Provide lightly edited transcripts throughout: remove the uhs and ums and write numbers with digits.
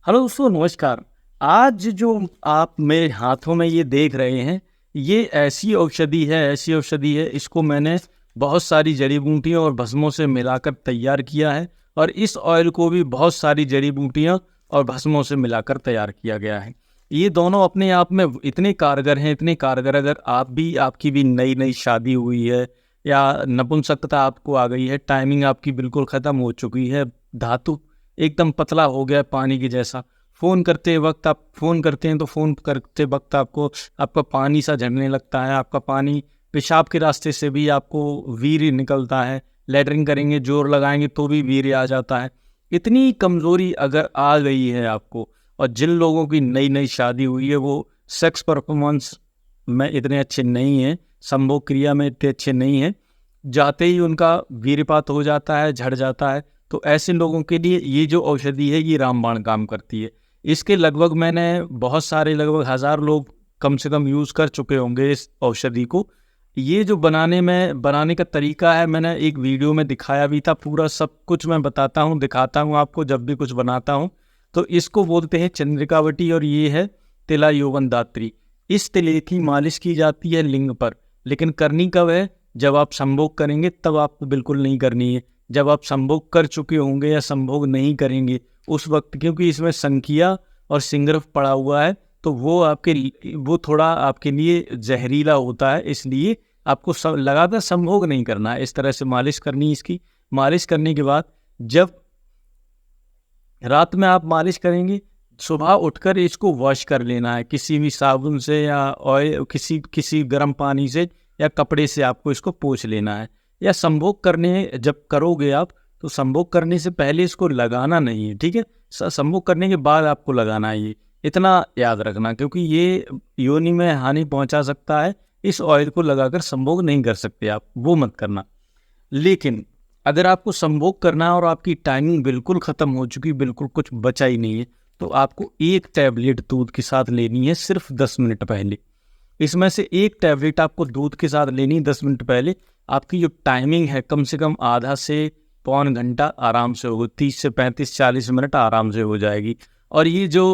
Hello दोस्तों, नमस्कार। आज जो आप मेरे हाथों में ये देख रहे हैं, ये ऐसी औषधि है, इसको मैंने बहुत सारी जड़ी बूटियों और भस्मों से मिलाकर तैयार किया है। और इस ऑयल को भी बहुत सारी जड़ी बूटियां और भस्मों से मिलाकर तैयार किया गया है। ये दोनों अपने आप में इतने कारगर हैं, इतने कारगर। अगर आपकी भी नई नई शादी हुई है या नपुंसकता आपको आ गई है, टाइमिंग आपकी बिल्कुल ख़त्म हो चुकी है, धातु एकदम पतला हो गया है पानी की जैसा, फ़ोन करते वक्त आप फ़ोन करते हैं तो फ़ोन करते वक्त आपका पानी सा झड़ने लगता है, आपका पानी पेशाब के रास्ते से भी आपको वीर्य निकलता है, लैट्रिन करेंगे जोर लगाएंगे तो भी वीर्य आ जाता है। इतनी कमज़ोरी अगर आ गई है आपको, और जिन लोगों की नई नई शादी हुई है वो सेक्स परफॉर्मेंस में इतने अच्छे नहीं हैं, संभोग क्रिया में इतने अच्छे नहीं हैं, जाते ही उनका वीर्यपात हो जाता है, झड़ जाता है, तो ऐसे लोगों के लिए ये जो औषधि है ये रामबाण काम करती है। इसके लगभग मैंने बहुत सारे लगभग 1000 लोग कम से कम यूज़ कर चुके होंगे इस औषधि को। ये जो बनाने का तरीका है, मैंने एक वीडियो में दिखाया भी था, पूरा सब कुछ मैं बताता हूँ, दिखाता हूँ आपको जब भी कुछ बनाता हूँ। तो इसको बोलते हैं चंद्रिकावटी और ये है तिला यौवन दात्री। इस तिले की मालिश की जाती है लिंग पर, लेकिन करनी कब है? जब आप संभोग करेंगे तब आपको बिल्कुल नहीं करनी है। जब आप संभोग कर चुके होंगे या संभोग नहीं करेंगे उस वक्त, क्योंकि इसमें संखिया और सिंगरफ पड़ा हुआ है, तो वो थोड़ा आपके लिए जहरीला होता है, इसलिए आपको लगातार संभोग नहीं करना है। इस तरह से मालिश करनी है इसकी। मालिश करने के बाद जब रात में आप मालिश करेंगे, सुबह उठकर इसको वॉश कर लेना है किसी भी साबुन से या ऑयल, किसी गर्म पानी से या कपड़े से आपको इसको पोंछ लेना है। या संभोग करने जब करोगे आप, तो संभोग करने से पहले इसको लगाना नहीं है, ठीक है? संभोग करने के बाद आपको लगाना है, ये इतना याद रखना, क्योंकि ये योनि में हानि पहुंचा सकता है। इस ऑयल को लगाकर संभोग नहीं कर सकते आप, वो मत करना। लेकिन अगर आपको संभोग करना है और आपकी टाइमिंग बिल्कुल ख़त्म हो चुकी, बिल्कुल कुछ बचा ही नहीं है, तो आपको एक टैबलेट दूध के साथ लेनी है सिर्फ 10 मिनट पहले। इसमें से एक टैबलेट आपको दूध के साथ लेनी है 10 मिनट पहले। आपकी जो टाइमिंग है कम से कम आधा से पौन घंटा आराम से होगी, 30 से 35-40 मिनट आराम से हो जाएगी। और ये जो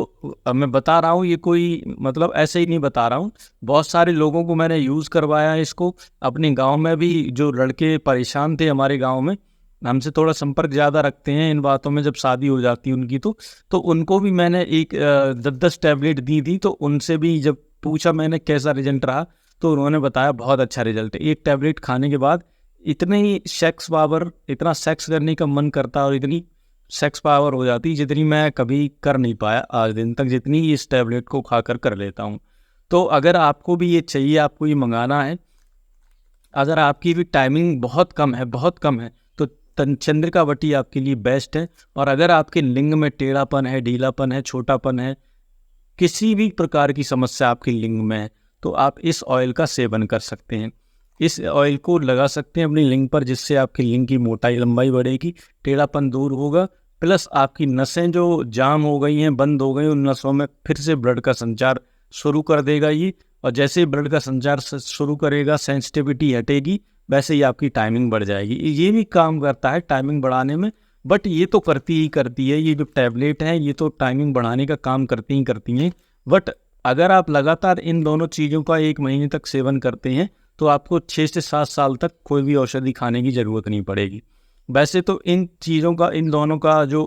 मैं बता रहा हूँ, ये कोई मतलब ऐसे ही नहीं बता रहा हूँ, बहुत सारे लोगों को मैंने यूज़ करवाया है इसको। अपने गांव में भी जो लड़के परेशान थे, हमारे गांव में हमसे थोड़ा संपर्क ज़्यादा रखते हैं इन बातों में, जब शादी हो जाती है उनकी, तो उनको भी मैंने एक 10-10 टैबलेट दी थी। तो उनसे भी जब पूछा मैंने कैसा रिजल्ट रहा, तो उन्होंने बताया बहुत अच्छा रिजल्ट है। एक टैबलेट खाने के बाद इतना सेक्स करने का मन करता और इतनी सेक्स पावर हो जाती जितनी मैं कभी कर नहीं पाया आज दिन तक, जितनी इस टैबलेट को खाकर कर लेता हूँ। तो अगर आपको भी ये चाहिए, आपको ये मंगाना है, अगर आपकी भी टाइमिंग बहुत कम है, तो चंद्रिकावटी आपके लिए बेस्ट है। और अगर आपके लिंग में टेढ़ापन है, ढीलापन है, छोटापन है, किसी भी प्रकार की समस्या आपकी लिंग में है, तो आप इस ऑयल का सेवन कर सकते हैं। इस ऑयल को लगा सकते हैं अपनी लिंग पर, जिससे आपकी लिंग की मोटाई लंबाई बढ़ेगी, टेढ़ापन दूर होगा, प्लस आपकी नसें जो जाम हो गई हैं, बंद हो गई, उन नसों में फिर से ब्लड का संचार शुरू कर देगा ये। और जैसे ही ब्लड का संचार शुरू करेगा, सेंसिटिविटी हटेगी, वैसे ही आपकी टाइमिंग बढ़ जाएगी। ये भी काम करता है टाइमिंग बढ़ाने में, बट ये तो करती है, ये जो टैबलेट है ये तो टाइमिंग बढ़ाने का काम करती हैं। बट अगर आप लगातार इन दोनों चीज़ों का 1 महीने तक सेवन करते हैं, तो आपको 6 से 7 साल तक कोई भी औषधि खाने की ज़रूरत नहीं पड़ेगी। वैसे तो इन दोनों का जो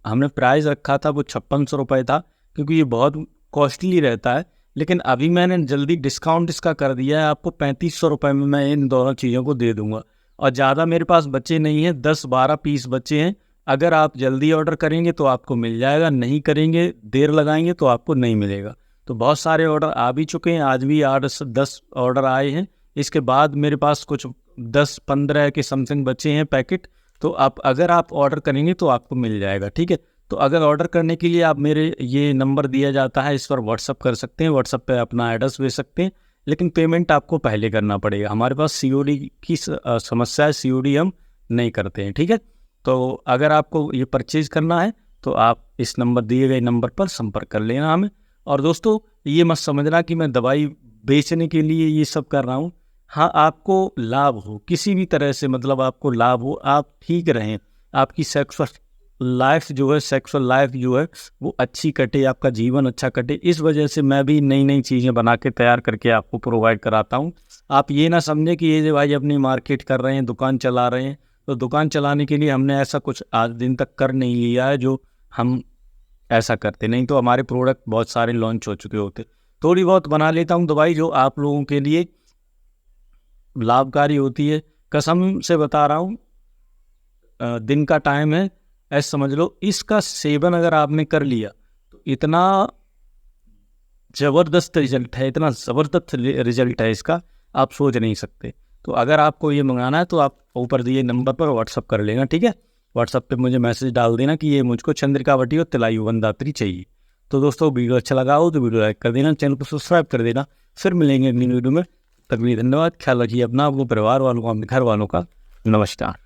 हमने प्राइस रखा था वो 5600 रुपये था, क्योंकि ये बहुत कॉस्टली रहता है। लेकिन अभी मैंने जल्दी डिस्काउंट इसका कर दिया है, आपको 3500 रुपये में मैं इन दोनों चीज़ों को दे दूँगा। और ज़्यादा मेरे पास बचे नहीं हैं, 10-12 पीस बचे हैं। अगर आप जल्दी ऑर्डर करेंगे तो आपको मिल जाएगा, नहीं करेंगे, देर लगाएंगे तो आपको नहीं मिलेगा। तो बहुत सारे ऑर्डर आ भी चुके हैं, आज भी 8-10 ऑर्डर आए हैं। इसके बाद मेरे पास कुछ 10-15 के समथिंग बचे हैं पैकेट। तो अगर आप ऑर्डर करेंगे तो आपको मिल जाएगा, ठीक है? तो अगर ऑर्डर करने के लिए आप मेरे ये नंबर दिया जाता है, इस पर व्हाट्सअप कर सकते हैं, व्हाट्सअप पे अपना एड्रेस भेज सकते हैं। लेकिन पेमेंट आपको पहले करना पड़ेगा, हमारे पास सीओडी की समस्या है, सीओडी हम नहीं करते हैं, ठीक है? तो अगर आपको ये परचेज़ करना है तो आप इस दिए गए नंबर पर संपर्क कर लेना हमें। और दोस्तों, ये मत समझना कि मैं दवाई बेचने के लिए ये सब कर रहा हूँ। हाँ, आपको लाभ हो किसी भी तरह से, मतलब आपको लाभ हो, आप ठीक रहें, आपकी सेक्स लाइफ जो है, सेक्सुअल लाइफ जो है वो अच्छी कटे, आपका जीवन अच्छा कटे। इस वजह से मैं भी नई नई चीज़ें बना के तैयार करके आपको प्रोवाइड कराता हूँ। आप ये ना समझें कि ये भाई अपनी मार्केट कर रहे हैं, दुकान चला रहे हैं। तो दुकान चलाने के लिए हमने ऐसा कुछ आज दिन तक कर नहीं लिया है जो हम ऐसा करते, नहीं तो हमारे प्रोडक्ट बहुत सारे लॉन्च हो चुके होते। थोड़ी बहुत बना लेता हूँ दवाई जो आप लोगों के लिए लाभकारी होती है। कसम से बता रहा हूँ, दिन का टाइम है, ऐसा समझ लो, इसका सेवन अगर आपने कर लिया तो इतना ज़बरदस्त रिजल्ट है, इतना ज़बरदस्त रिजल्ट है इसका, आप सोच नहीं सकते। तो अगर आपको ये मंगाना है तो आप ऊपर दिए नंबर पर व्हाट्सअप कर लेना, ठीक है। व्हाट्सअप पे मुझे मैसेज डाल देना कि ये मुझको चंद्रिकावटी और तिलायु वनदात्री चाहिए। तो दोस्तों वीडियो अच्छा लगा हो तो वीडियो लाइक कर देना, चैनल को सब्सक्राइब कर देना। फिर मिलेंगे अगली वीडियो में, तब भी धन्यवाद। ख्याल रखिए अपना, अपने परिवार वालों का, अपने घर वालों का। नमस्कार।